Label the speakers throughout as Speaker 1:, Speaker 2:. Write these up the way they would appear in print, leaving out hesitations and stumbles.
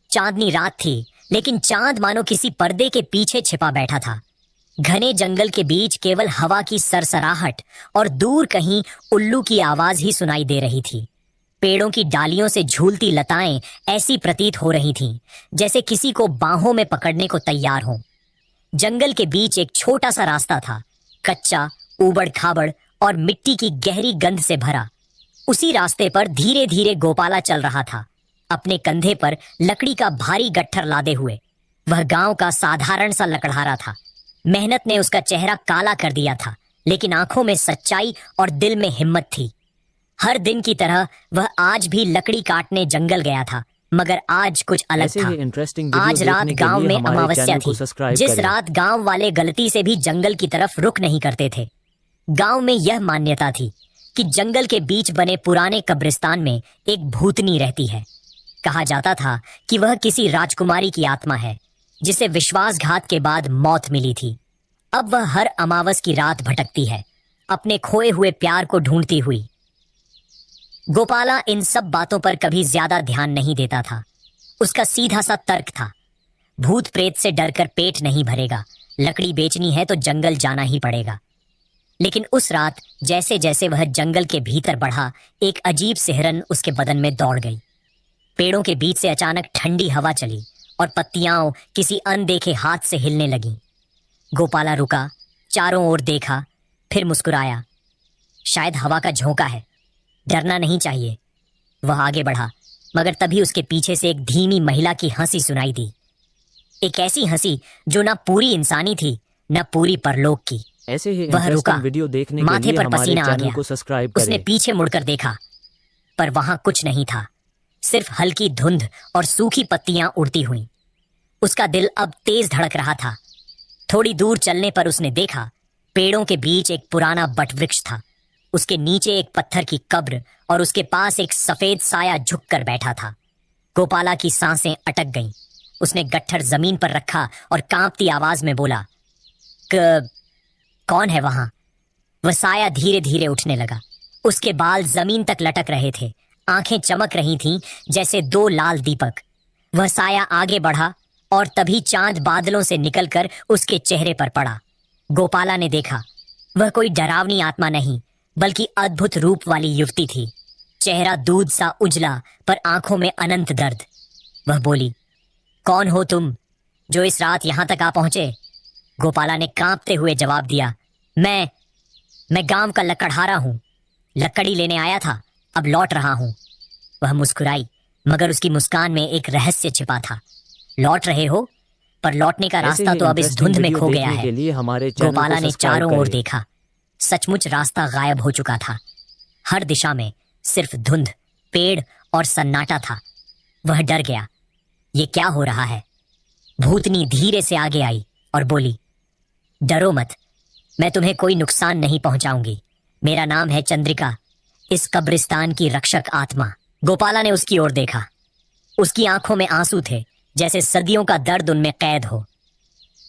Speaker 1: चांदनी रात थी, लेकिन चांद मानो किसी पर्दे के पीछे छिपा बैठा था। घने जंगल के बीच केवल हवा की सरसराहट और दूर कहीं उल्लू की आवाज ही सुनाई दे रही थी। पेड़ों की डालियों से झूलती लताएं ऐसी प्रतीत हो रही थीं जैसे किसी को बाहों में पकड़ने को तैयार हों। जंगल के बीच एक छोटा सा रास्ता था, कच्चा, ऊबड़ खाबड़ और मिट्टी की गहरी गंध से भरा। उसी रास्ते पर धीरे धीरे गोपाला चल रहा था, अपने कंधे पर लकड़ी का भारी गट्ठर लादे हुए। वह गांव का साधारण सा लकड़हारा था। मेहनत ने उसका चेहरा काला कर दिया था, लेकिन आंखों में सच्चाई और दिल में हिम्मत थी। हर दिन की तरह वह आज भी लकड़ी काटने जंगल गया था, मगर आज कुछ अलग था। आज रात गांव में अमावस्या थी, जिस रात गांव वाले गलती से भी जंगल की तरफ रुख नहीं करते थे। गांव में यह मान्यता थी कि जंगल के बीच बने पुराने कब्रिस्तान में एक भूतनी रहती है। कहा जाता था कि वह किसी राजकुमारी की आत्मा है जिसे विश्वासघात के बाद मौत मिली थी। अब वह हर अमावस की रात भटकती है, अपने खोए हुए प्यार को ढूंढती हुई। गोपाला इन सब बातों पर कभी ज्यादा ध्यान नहीं देता था। उसका सीधा सा तर्क था, भूत प्रेत से डरकर पेट नहीं भरेगा, लकड़ी बेचनी है तो जंगल जाना ही पड़ेगा। लेकिन उस रात जैसे जैसे वह जंगल के भीतर बढ़ा, एक अजीब सिहरन उसके बदन में दौड़ गई। पेड़ों के बीच से अचानक ठंडी हवा चली और पत्तियां किसी अनदेखे हाथ से हिलने लगीं। गोपाला रुका, चारों ओर देखा, फिर मुस्कुराया। शायद हवा का झोंका है, डरना नहीं चाहिए। वह आगे बढ़ा, मगर तभी उसके पीछे से एक धीमी महिला की हंसी सुनाई दी। एक ऐसी हंसी जो ना पूरी इंसानी थी, न पूरी परलोक की।
Speaker 2: ऐसे ही
Speaker 1: वह रुका,
Speaker 2: वीडियो देखने
Speaker 1: माथे पर पसीना आ गया।
Speaker 2: सब्सक्राइब
Speaker 1: उसने पीछे मुड़कर देखा, पर वहां कुछ नहीं था, सिर्फ हल्की धुंध और सूखी पत्तियां उड़ती हुईं। उसका दिल अब तेज धड़क रहा था। थोड़ी दूर चलने पर उसने देखा, पेड़ों के बीच एक पुराना बटवृक्ष था। उसके नीचे एक पत्थर की कब्र और उसके पास एक सफेद साया झुककर बैठा था। गोपाला की सांसें अटक गईं। उसने गट्ठर जमीन पर रखा और कांपती आवाज में बोला, कौन है वहां? वह साया धीरे धीरे उठने लगा। उसके बाल जमीन तक लटक रहे थे, आंखें चमक रही थीं जैसे दो लाल दीपक। वह साया आगे बढ़ा और तभी चांद बादलों से निकलकर उसके चेहरे पर पड़ा। गोपाला ने देखा, वह कोई डरावनी आत्मा नहीं, बल्कि अद्भुत रूप वाली युवती थी। चेहरा दूध सा उजला, पर आंखों में अनंत दर्द। वह बोली, कौन हो तुम जो इस रात यहां तक आ पहुंचे? गोपाला ने कांपते हुए जवाब दिया, मैं गांव का लकड़हारा हूं। लकड़ी लेने आया था, अब लौट रहा हूं। वह मुस्कुराई, मगर उसकी मुस्कान में एक रहस्य छिपा था। लौट रहे हो? पर लौटने का रास्ता तो अब इस धुंध में खो गया है। गोपाला ने चारों ओर देखा। सचमुच रास्ता गायब हो चुका था। हर दिशा में सिर्फ धुंध, पेड़ और सन्नाटा था। वह डर गया, ये क्या हो रहा है? भूतनी धीरे से आगे आई और बोली, डरो मत, मैं तुम्हें कोई नुकसान नहीं पहुंचाऊंगी। मेरा नाम है चंद्रिका, इस कब्रिस्तान की रक्षक आत्मा। गोपाला ने उसकी ओर देखा। उसकी आंखों में आंसू थे, जैसे सदियों का दर्द उनमें कैद हो।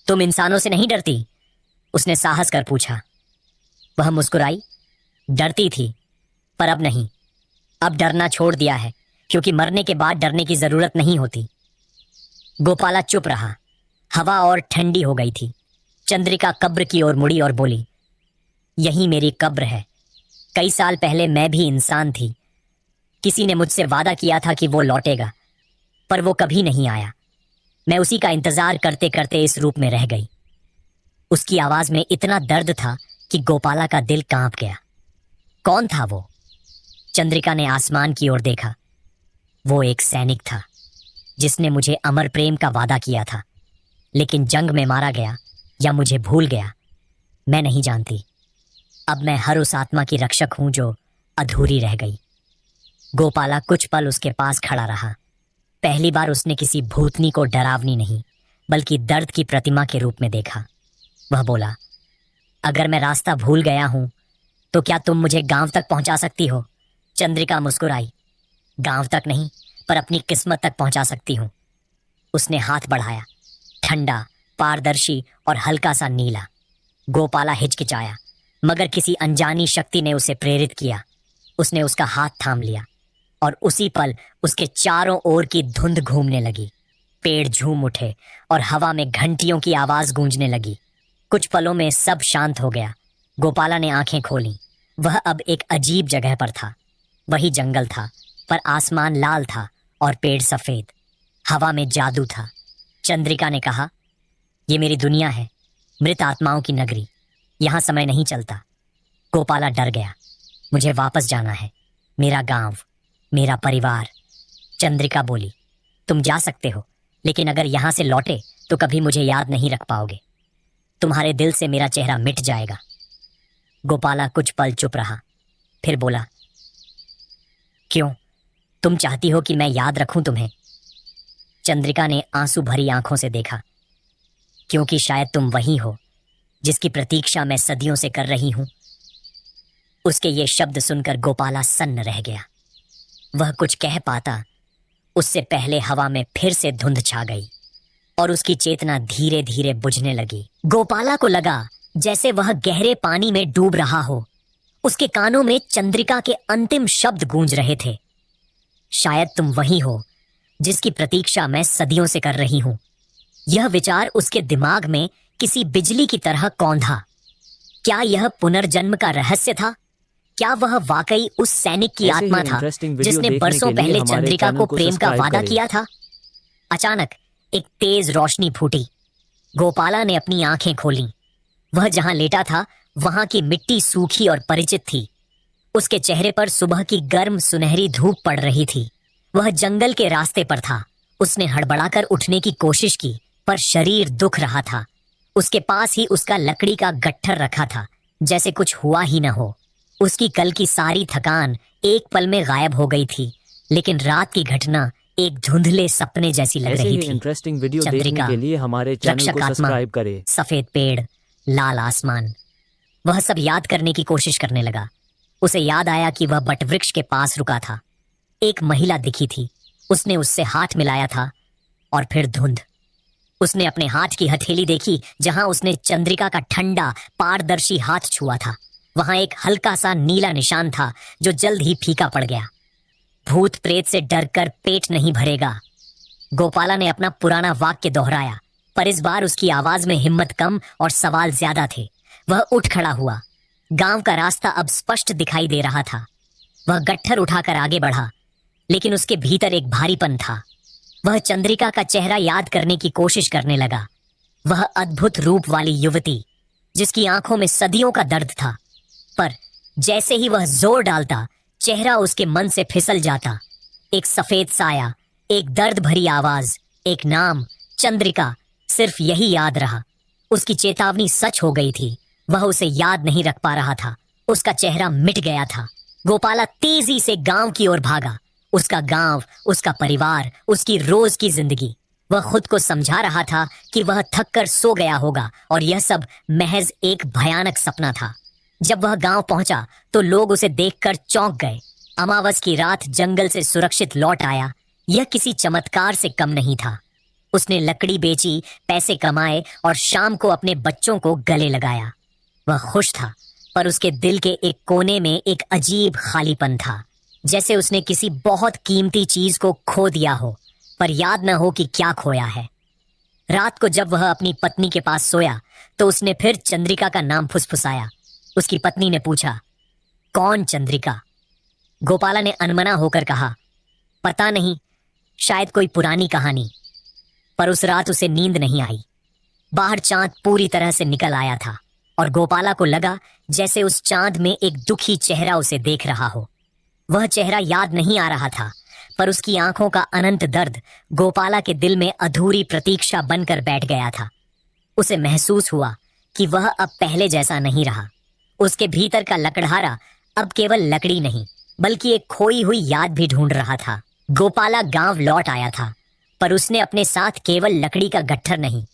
Speaker 1: तुम इंसानों से नहीं डरती? उसने साहस कर पूछा। वह मुस्कुराई, डरती थी, पर अब नहीं। अब डरना छोड़ दिया है, क्योंकि मरने के बाद डरने की जरूरत नहीं होती। गोपाला चुप रहा। हवा और ठंडी हो गई थी। चंद्रिका कब्र की ओर मुड़ी और बोली, यही मेरी कब्र है। कई साल पहले मैं भी इंसान थी। किसी ने मुझसे वादा किया था कि वो लौटेगा, पर वो कभी नहीं आया। मैं उसी का इंतजार करते करते इस रूप में रह गई। उसकी आवाज में इतना दर्द था कि गोपाला का दिल कांप गया। कौन था वो? चंद्रिका ने आसमान की ओर देखा। वो एक सैनिक था, जिसने मुझे अमर प्रेम का वादा किया था, लेकिन जंग में मारा गया या मुझे भूल गया, मैं नहीं जानती। अब मैं हर उस आत्मा की रक्षक हूं जो अधूरी रह गई। गोपाला कुछ पल उसके पास खड़ा रहा। पहली बार उसने किसी भूतनी को डरावनी नहीं, बल्कि दर्द की प्रतिमा के रूप में देखा। वह बोला, अगर मैं रास्ता भूल गया हूं तो क्या तुम मुझे गांव तक पहुंचा सकती हो? चंद्रिका मुस्कुराई, गांव तक नहीं, पर अपनी किस्मत तक पहुंचा सकती हूं। उसने हाथ बढ़ाया, ठंडा, पारदर्शी और हल्का सा नीला। गोपाला हिचकिचाया, मगर किसी अनजानी शक्ति ने उसे प्रेरित किया। उसने उसका हाथ थाम लिया और उसी पल उसके चारों ओर की धुंध घूमने लगी। पेड़ झूम उठे और हवा में घंटियों की आवाज गूंजने लगी। कुछ पलों में सब शांत हो गया। गोपाला ने आंखें खोलीं। वह अब एक अजीब जगह पर था। वही जंगल था, पर आसमान लाल था और पेड़ सफेद। हवा में जादू था। चंद्रिका ने कहा, ये मेरी दुनिया है, मृत आत्माओं की नगरी। यहां समय नहीं चलता। गोपाला डर गया। मुझे वापस जाना है, मेरा गांव, मेरा परिवार। चंद्रिका बोली, तुम जा सकते हो, लेकिन अगर यहां से लौटे तो कभी मुझे याद नहीं रख पाओगे। तुम्हारे दिल से मेरा चेहरा मिट जाएगा। गोपाला कुछ पल चुप रहा, फिर बोला, क्यों? तुम चाहती हो कि मैं याद रखूं तुम्हें? चंद्रिका ने आंसू भरी आंखों से देखा। क्योंकि शायद तुम वही हो जिसकी प्रतीक्षा मैं सदियों से कर रही हूं। उसके ये शब्द सुनकर गोपाला सन्न रह गया। वह कुछ कह पाता उससे पहले हवा में फिर से धुंध छा गई और उसकी चेतना धीरे धीरे बुझने लगी। गोपाला को लगा जैसे वह गहरे पानी में डूब रहा हो। उसके कानों में चंद्रिका के अंतिम शब्द गूंज रहे थे, शायद तुम वही हो जिसकी प्रतीक्षा मैं सदियों से कर रही हूं। यह विचार उसके दिमाग में किसी बिजली की तरह कौंधा। क्या यह पुनर्जन्म का रहस्य था? क्या वह वाकई उस सैनिक की आत्मा था जिसने बरसों पहले चंद्रिका को प्रेम का वादा किया था? अचानक एक तेज रोशनी फूटी। गोपाला ने अपनी आंखें खोलीं। वह जहां लेटा था वहां की मिट्टी सूखी और परिचित थी। उसके चेहरे पर सुबह की गर्म सुनहरी धूप पड़ रही थी। वह जंगल के रास्ते पर था। उसने हड़बड़ाकर उठने की कोशिश की, पर शरीर दुख रहा था। उसके पास ही उसका लकड़ी का गट्ठर रखा था, जैसे कुछ हुआ ही न हो। उसकी कल की सारी थकान एक पल में गायब हो गई थी, लेकिन रात की घटना एक धुंधले सपने जैसी लग रही थी।
Speaker 2: इंटरेस्टिंग वीडियो
Speaker 1: चंद्रिका,
Speaker 2: देखने के लिए हमारे चैनल को सब्सक्राइब करें।
Speaker 1: सफेद पेड़, लाल आसमान, वह सब याद करने की कोशिश करने लगा। उसे याद आया कि वह बटवृक्ष के पास रुका था। एक महिला दिखी थी। उसने उससे हाथ मिलाया था और फिर धुंध। उसने अपने हाथ की हथेली देखी जहां उसने चंद्रिका का ठंडा पारदर्शी हाथ छुआ था। वहां एक हल्का सा नीला निशान था जो जल्द ही फीका पड़ गया। भूत प्रेत से डरकर पेट नहीं भरेगा। गोपाला ने अपना पुराना वाक्य दोहराया, पर इस बार उसकी आवाज में हिम्मत कम और सवाल ज्यादा थे। वह उठ खड़ा हुआ। गांव का रास्ता अब स्पष्ट दिखाई दे रहा था। वह गट्ठर उठाकर आगे बढ़ा, लेकिन उसके भीतर एक भारीपन था। वह चंद्रिका का चेहरा याद करने की कोशिश करने लगा। वह अद्भुत रूप वाली युवती जिसकी आंखों में सदियों का दर्द था, पर जैसे ही वह जोर डालता चेहरा उसके मन से फिसल जाता। एक सफेद साया, एक दर्द भरी आवाज, एक नाम, चंद्रिका। सिर्फ यही याद रहा। उसकी चेतावनी सच हो गई थी। वह उसे याद नहीं रख पा रहा था। उसका चेहरा मिट गया था। गोपाला तेजी से गांव की ओर भागा। उसका गांव, उसका परिवार, उसकी रोज की जिंदगी। वह खुद को समझा रहा था कि वह थक कर सो गया होगा और यह सब महज एक भयानक सपना था। जब वह गांव पहुंचा तो लोग उसे देखकर चौंक गए। अमावस की रात जंगल से सुरक्षित लौट आया, यह किसी चमत्कार से कम नहीं था। उसने लकड़ी बेची, पैसे कमाए और शाम को अपने बच्चों को गले लगाया। वह खुश था, पर उसके दिल के एक कोने में एक अजीब खालीपन था, जैसे उसने किसी बहुत कीमती चीज को खो दिया हो, पर याद न हो कि क्या खोया है। रात को जब वह अपनी पत्नी के पास सोया तो उसने फिर चंद्रिका का नाम फुसफुसाया। उसकी पत्नी ने पूछा, कौन चंद्रिका? गोपाला ने अनमना होकर कहा, पता नहीं, शायद कोई पुरानी कहानी। पर उस रात उसे नींद नहीं आई। बाहर चांद पूरी तरह से निकल आया था और गोपाला को लगा जैसे उस चांद में एक दुखी चेहरा उसे देख रहा हो। वह चेहरा याद नहीं आ रहा था, पर उसकी आंखों का अनंत दर्द गोपाला के दिल में अधूरी प्रतीक्षा बनकर बैठ गया था। उसे महसूस हुआ कि वह अब पहले जैसा नहीं रहा। उसके भीतर का लकड़हारा अब केवल लकड़ी नहीं, बल्कि एक खोई हुई याद भी ढूंढ रहा था। गोपाला गांव लौट आया था, पर उसने अपने साथ केवल लकड़ी का गट्ठर नहीं,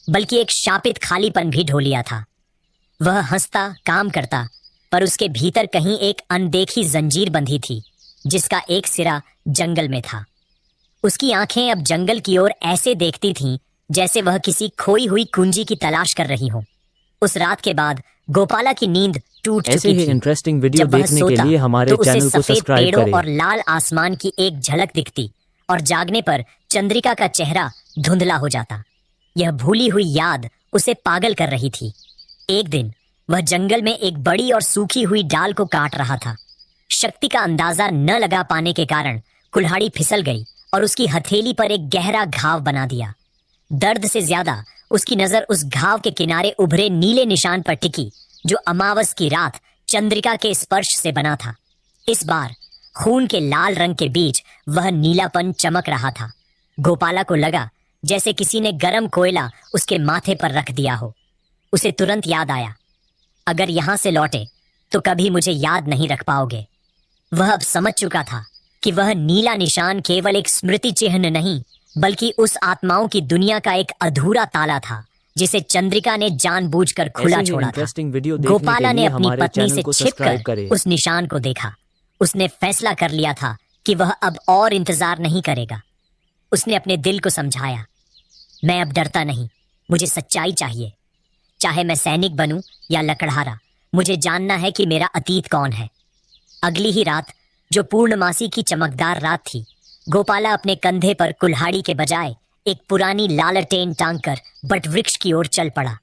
Speaker 1: बल्कि एक शापित खालीपन भी ढो लिया था। वह हंसता, काम करता, पर उसके भीतर कहीं एक अनदेखी जंजीर बंधी थी, जिसका एक सिरा जंगल में था। उसकी आंखें अब जंगल की ओर ऐसे देखती थीं जैसे वह किसी खोई हुई कुंजी की तलाश कर रही हो। उस रात के बाद गोपाला की नींद टूट
Speaker 2: ऐसे
Speaker 1: चुकी
Speaker 2: ही
Speaker 1: थी।
Speaker 2: इंटरेस्टिंग वीडियो
Speaker 1: जब वह
Speaker 2: देखने
Speaker 1: सोता,
Speaker 2: के लिए हमारे
Speaker 1: तो उसे
Speaker 2: चैनल को
Speaker 1: सफेद
Speaker 2: सब्सक्राइब
Speaker 1: पेड़ों
Speaker 2: करें।
Speaker 1: और लाल आसमान की एक झलक दिखती, और जागने पर चंद्रिका का चेहरा धुंधला हो जाता। यह भूली हुई याद उसे पागल कर रही थी। एक दिन वह जंगल में एक बड़ी और सूखी हुई डाल को काट रहा था। शक्ति का अंदाजा न लगा पाने के कारण कुल्हाड़ी फिसल गई और उसकी हथेली पर एक गहरा घाव बना दिया। दर्द से ज्यादा उसकी नजर उस घाव के किनारे उभरे नीले निशान पर टिकी जो अमावस की रात चंद्रिका के स्पर्श से बना था। इस बार खून के लाल रंग के बीच वह नीलापन चमक रहा था। गोपाला को लगा जैसे किसी ने गरम कोयला उसके माथे पर रख दिया हो। उसे तुरंत याद आया, अगर यहां से लौटे तो कभी मुझे याद नहीं रख पाओगे। वह अब समझ चुका था कि वह नीला निशान केवल एक स्मृति चिन्ह नहीं बल्कि उस आत्माओं की दुनिया का एक अधूरा ताला था जिसे चंद्रिका ने जानबूझकर खुला छोड़ा था। गोपाला ने अपनी पत्नी से छिपकर उस निशान को देखा। उसने फैसला कर लिया था कि वह अब और इंतजार नहीं करेगा। उसने अपने दिल को समझाया, मैं अब डरता नहीं, मुझे सच्चाई चाहिए। चाहे मैं सैनिक बनूं या लकड़हारा, मुझे जानना है कि मेरा अतीत कौन है। अगली ही रात, जो पूर्णमासी की चमकदार रात थी, गोपाला अपने कंधे पर कुल्हाड़ी के बजाय एक पुरानी लालटेन टांगकर बटवृक्ष की ओर चल पड़ा।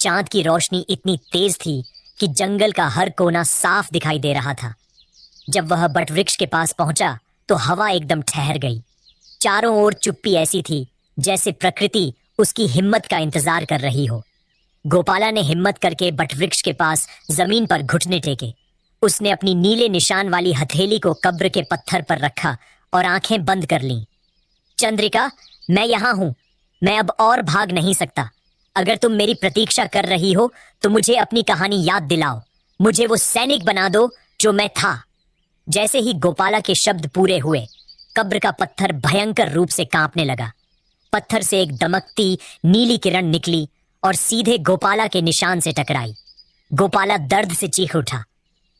Speaker 1: चांद की रोशनी इतनी तेज थी कि जंगल का हर कोना साफ दिखाई दे रहा था। जब वह बटवृक्ष के पास पहुंचा तो हवा एकदम ठहर गई। चारों ओर चुप्पी ऐसी थी जैसे प्रकृति उसकी हिम्मत का इंतजार कर रही हो। गोपाला ने हिम्मत करके बटवृक्ष के पास जमीन पर घुटने टेके। उसने अपनी नीले निशान वाली हथेली को कब्र के पत्थर पर रखा और आंखें बंद कर लीं। चंद्रिका, मैं यहां हूं। मैं अब और भाग नहीं सकता। अगर तुम मेरी प्रतीक्षा कर रही हो तो मुझे अपनी कहानी याद दिलाओ। मुझे वो सैनिक बना दो जो मैं था। जैसे ही गोपाला के शब्द पूरे हुए, कब्र का पत्थर भयंकर रूप से कांपने लगा। पत्थर से एक दमकती नीली किरण निकली और सीधे गोपाला के निशान से टकराई। गोपाला दर्द से चीख उठा।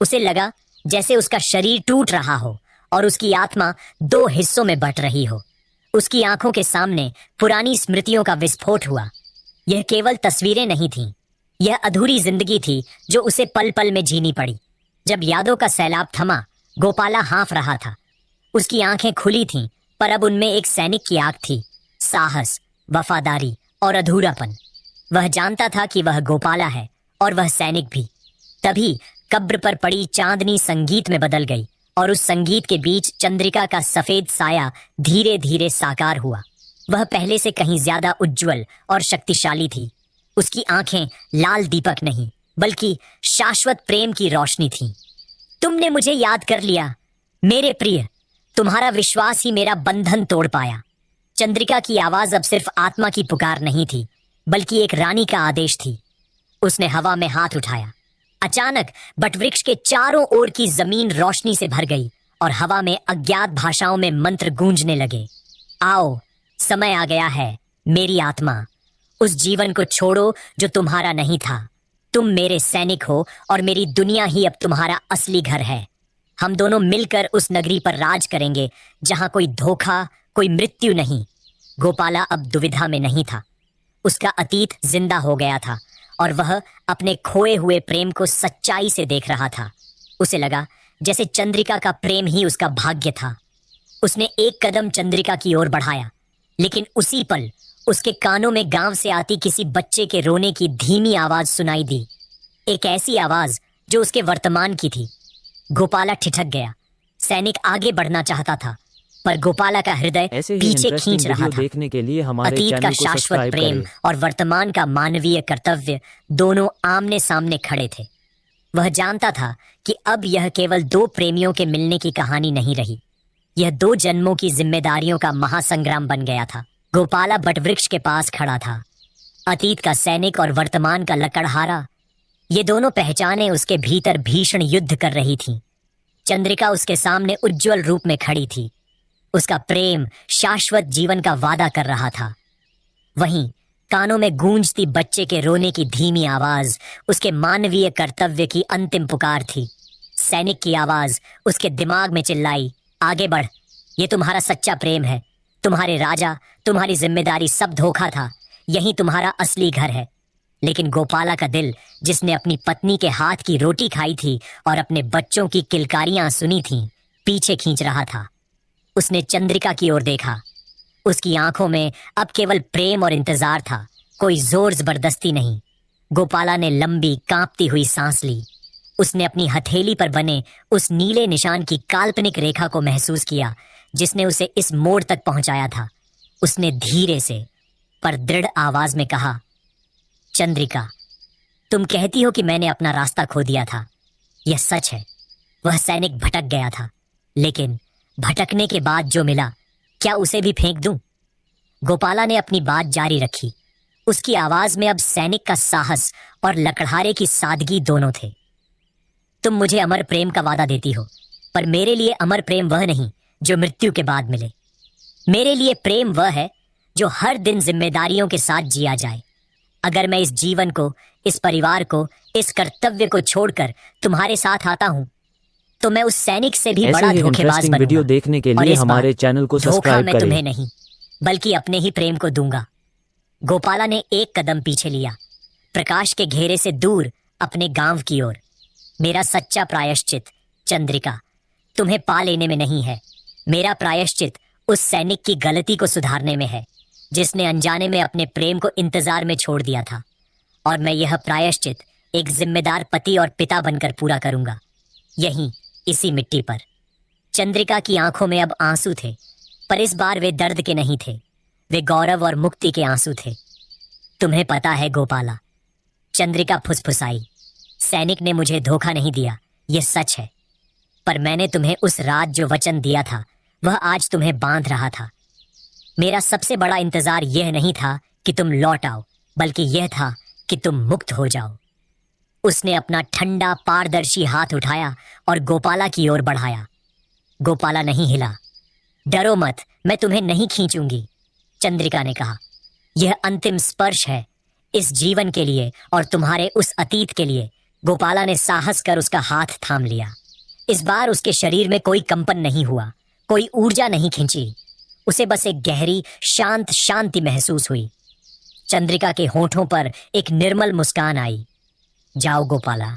Speaker 1: उसे लगा जैसे उसका शरीर टूट रहा हो और उसकी आत्मा दो हिस्सों में बंट रही हो। उसकी आंखों के सामने पुरानी स्मृतियों का विस्फोट हुआ। यह केवल तस्वीरें नहीं थीं, यह अधूरी जिंदगी थी जो उसे पल पल में जीनी पड़ी। जब यादों का सैलाब थमा, गोपाला हाँफ रहा था। उसकी आंखें खुली थीं, पर अब उनमें एक सैनिक की आग थी, साहस, वफादारी और अधूरापन। वह जानता था कि वह गोपाला है और वह सैनिक भी। तभी कब्र पर पड़ी चांदनी संगीत में बदल गई और उस संगीत के बीच चंद्रिका का सफेद साया धीरे धीरे साकार हुआ। वह पहले से कहीं ज्यादा उज्जवल और शक्तिशाली थी। उसकी आंखें लाल दीपक नहीं बल्कि शाश्वत प्रेम की रोशनी थीं। तुमने मुझे याद कर लिया मेरे प्रिय। तुम्हारा विश्वास ही मेरा बंधन तोड़ पाया। चंद्रिका की आवाज अब सिर्फ आत्मा की पुकार नहीं थी बल्कि एक रानी का आदेश थी। उसने हवा में हाथ उठाया। अचानक बटवृक्ष के चारों ओर की जमीन रोशनी से भर गई और हवा में अज्ञात भाषाओं में मंत्र गूंजने लगे। आओ, समय आ गया है मेरी आत्मा। उस जीवन को छोड़ो जो तुम्हारा नहीं था। तुम मेरे सैनिक हो और मेरी दुनिया ही अब तुम्हारा असली घर है। हम दोनों मिलकर उस नगरी पर राज करेंगे जहां कोई धोखा, कोई मृत्यु नहीं। गोपाला अब दुविधा में नहीं था। उसका अतीत जिंदा हो गया था और वह अपने खोए हुए प्रेम को सच्चाई से देख रहा था। उसे लगा जैसे चंद्रिका का प्रेम ही उसका भाग्य था। उसने एक कदम चंद्रिका की ओर बढ़ाया, लेकिन उसी पल उसके कानों में गांव से आती किसी बच्चे के रोने की धीमी आवाज सुनाई दी। एक ऐसी आवाज जो उसके वर्तमान की थी। गोपाला ठिठक गया। सैनिक आगे बढ़ना चाहता था, पर गोपाला का हृदय पीछे खींच रहा था।
Speaker 2: देखने के लिए हमारे
Speaker 1: अतीत का शाश्वत प्रेम और वर्तमान का मानवीय कर्तव्य दोनों आमने सामने खड़े थे। वह जानता था कि अब यह केवल दो प्रेमियों के मिलने की कहानी नहीं रही, यह 2 जन्मों की जिम्मेदारियों का महासंग्राम बन गया था। गोपाला बटवृक्ष के पास खड़ा था। अतीत का सैनिक और वर्तमान का लकड़हारा, ये दोनों पहचानें उसके भीतर भीषण युद्ध कर रही थीं। चंद्रिका उसके सामने उज्जवल रूप में खड़ी थी। उसका प्रेम शाश्वत जीवन का वादा कर रहा था। वहीं कानों में गूंजती बच्चे के रोने की धीमी आवाज उसके मानवीय कर्तव्य की अंतिम पुकार थी। सैनिक की आवाज उसके दिमाग में चिल्लाई, आगे बढ़, ये तुम्हारा सच्चा प्रेम है। तुम्हारे राजा, तुम्हारी जिम्मेदारी सब धोखा था। यही तुम्हारा असली घर है। लेकिन गोपाला का दिल, जिसने अपनी पत्नी के हाथ की रोटी खाई थी और अपने बच्चों की किलकारियां सुनी थीं, पीछे खींच रहा था। उसने चंद्रिका की ओर देखा। उसकी आंखों में अब केवल प्रेम और इंतजार था, कोई जोर जबरदस्ती नहीं। गोपाला ने लंबी कांपती हुई सांस ली। उसने अपनी हथेली पर बने उस नीले निशान की काल्पनिक रेखा को महसूस किया जिसने उसे इस मोड़ तक पहुंचाया था। उसने धीरे से पर दृढ़ आवाज में कहा, चंद्रिका, तुम कहती हो कि मैंने अपना रास्ता खो दिया था। यह सच है। वह सैनिक भटक गया था, लेकिन भटकने के बाद जो मिला, क्या उसे भी फेंक दूं? गोपाला ने अपनी बात जारी रखी। उसकी आवाज में अब सैनिक का साहस और लकड़हारे की सादगी दोनों थे। तुम मुझे अमर प्रेम का वादा देती हो, पर मेरे लिए अमर प्रेम वह नहीं जो मृत्यु के बाद मिले। मेरे लिए प्रेम वह है जो हर दिन जिम्मेदारियों के साथ जिया जाए। अगर मैं इस जीवन को, इस परिवार को, इस कर्तव्य को छोड़कर तुम्हारे साथ आता हूं, तो मैं उस सैनिक से भी बड़ा धोखेबाज बनूंगा।
Speaker 2: वीडियो देखने के लिए हमारे चैनल को सब्सक्राइब करें।
Speaker 1: मैं तुम्हें नहीं, बल्कि अपने ही प्रेम को दूंगा। गोपाला ने एक कदम पीछे लिया, प्रकाश के घेरे से दूर अपने गांव की ओर। मेरा सच्चा प्रायश्चित, चंद्रिका, तुम्हें पा लेने में नहीं है। मेरा प्रायश्चित उस सैनिक की गलती को सुधारने में है जिसने अनजाने में अपने प्रेम को इंतजार में छोड़ दिया था। और मैं यह प्रायश्चित एक जिम्मेदार पति और पिता बनकर पूरा करूंगा, यहीं इसी मिट्टी पर। चंद्रिका की आंखों में अब आंसू थे, पर इस बार वे दर्द के नहीं थे, वे गौरव और मुक्ति के आंसू थे। तुम्हें पता है गोपाला, चंद्रिका फुसफुसाई, सैनिक ने मुझे धोखा नहीं दिया, यह सच है। पर मैंने तुम्हें उस रात जो वचन दिया था, वह आज तुम्हें बांध रहा था। मेरा सबसे बड़ा इंतजार यह नहीं था कि तुम लौट आओ, बल्कि यह था कि तुम मुक्त हो जाओ। उसने अपना ठंडा पारदर्शी हाथ उठाया और गोपाला की ओर बढ़ाया। गोपाला नहीं हिला। डरो मत, मैं तुम्हें नहीं खींचूंगी, चंद्रिका ने कहा। यह अंतिम स्पर्श है, इस जीवन के लिए और तुम्हारे उस अतीत के लिए। गोपाला ने साहस कर उसका हाथ थाम लिया। इस बार उसके शरीर में कोई कंपन नहीं हुआ, कोई ऊर्जा नहीं खिंची। उसे बस एक गहरी शांत शांति महसूस हुई। चंद्रिका के होठों पर एक निर्मल मुस्कान आई। जाओ गोपाला,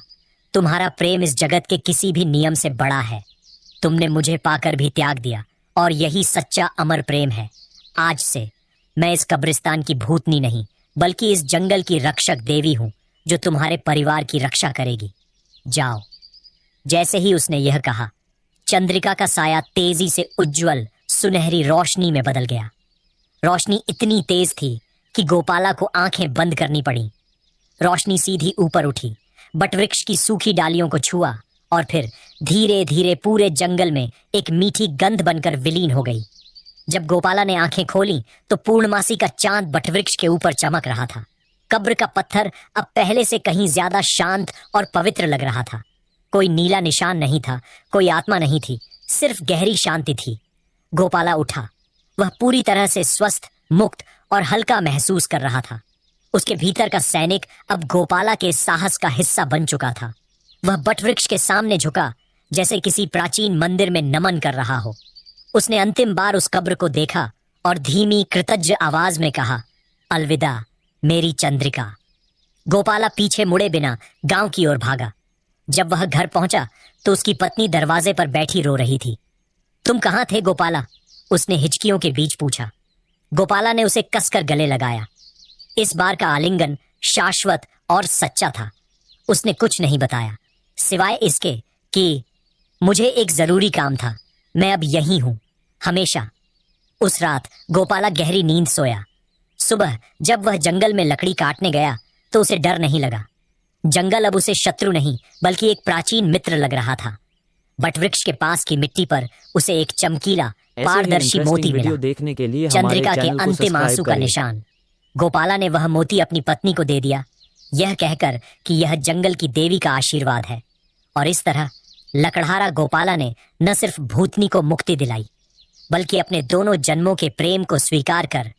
Speaker 1: तुम्हारा प्रेम इस जगत के किसी भी नियम से बड़ा है। तुमने मुझे पाकर भी त्याग दिया, और यही सच्चा अमर प्रेम है। आज से मैं इस कब्रिस्तान की भूतनी नहीं, बल्कि इस जंगल की रक्षक देवी हूं, जो तुम्हारे परिवार की रक्षा करेगी। जाओ। जैसे ही उसने यह कहा, चंद्रिका का साया तेजी से उज्जवल सुनहरी रोशनी में बदल गया। रोशनी इतनी तेज थी कि गोपाला को आंखें बंद करनी पड़ी। रोशनी सीधी ऊपर उठी, बटवृक्ष की सूखी डालियों को छुआ और फिर धीरे धीरे पूरे जंगल में एक मीठी गंध बनकर विलीन हो गई। जब गोपाला ने आंखें खोली तो पूर्णमासी का चांद बटवृक्ष के ऊपर चमक रहा था। कब्र का पत्थर अब पहले से कहीं ज्यादा शांत और पवित्र लग रहा था। कोई नीला निशान नहीं था, कोई आत्मा नहीं थी, सिर्फ गहरी शांति थी। गोपाला उठा। वह पूरी तरह से स्वस्थ, मुक्त और हल्का महसूस कर रहा था। उसके भीतर का सैनिक अब गोपाला के साहस का हिस्सा बन चुका था। वह बटवृक्ष के सामने झुका, जैसे किसी प्राचीन मंदिर में नमन कर रहा हो। उसने अंतिम बार उस कब्र को देखा और धीमी कृतज्ञ आवाज में कहा, अलविदा मेरी चंद्रिका। गोपाला पीछे मुड़े बिना गांव की ओर भागा। जब वह घर पहुंचा तो उसकी पत्नी दरवाजे पर बैठी रो रही थी। तुम कहाँ थे गोपाला? उसने हिचकियों के बीच पूछा। गोपाला ने उसे कसकर गले लगाया। इस बार का आलिंगन शाश्वत और सच्चा था। उसने कुछ नहीं बताया, सिवाय इसके कि मुझे एक जरूरी काम था, मैं अब यहीं हूं, हमेशा। उस रात गोपाला गहरी नींद सोया। सुबह जब वह जंगल में लकड़ी काटने गया तो उसे डर नहीं लगा। जंगल अब उसे शत्रु नहीं, बल्कि एक प्राचीन मित्र लग रहा था। बटवृक्ष के पास की मिट्टी पर उसे एक चमकीला पारदर्शी मोती मिला,
Speaker 2: देखने के लिए
Speaker 1: चंद्रिका के अंतिम आंसू का निशान। गोपाला ने वह मोती अपनी पत्नी को दे दिया, यह कहकर कि यह जंगल की देवी का आशीर्वाद है। और इस तरह लकड़हारा गोपाला ने न सिर्फ भूतनी को मुक्ति दिलाई, बल्कि अपने दोनों जन्मों के प्रेम को स्वीकार कर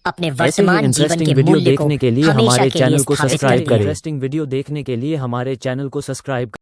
Speaker 1: अपने वर्तमान जीवन के मूल्य को हमेशा के लिए स्थापित कर दिया।
Speaker 2: इंटरेस्टिंग वीडियो देखने के लिए हमारे चैनल को सब्सक्राइब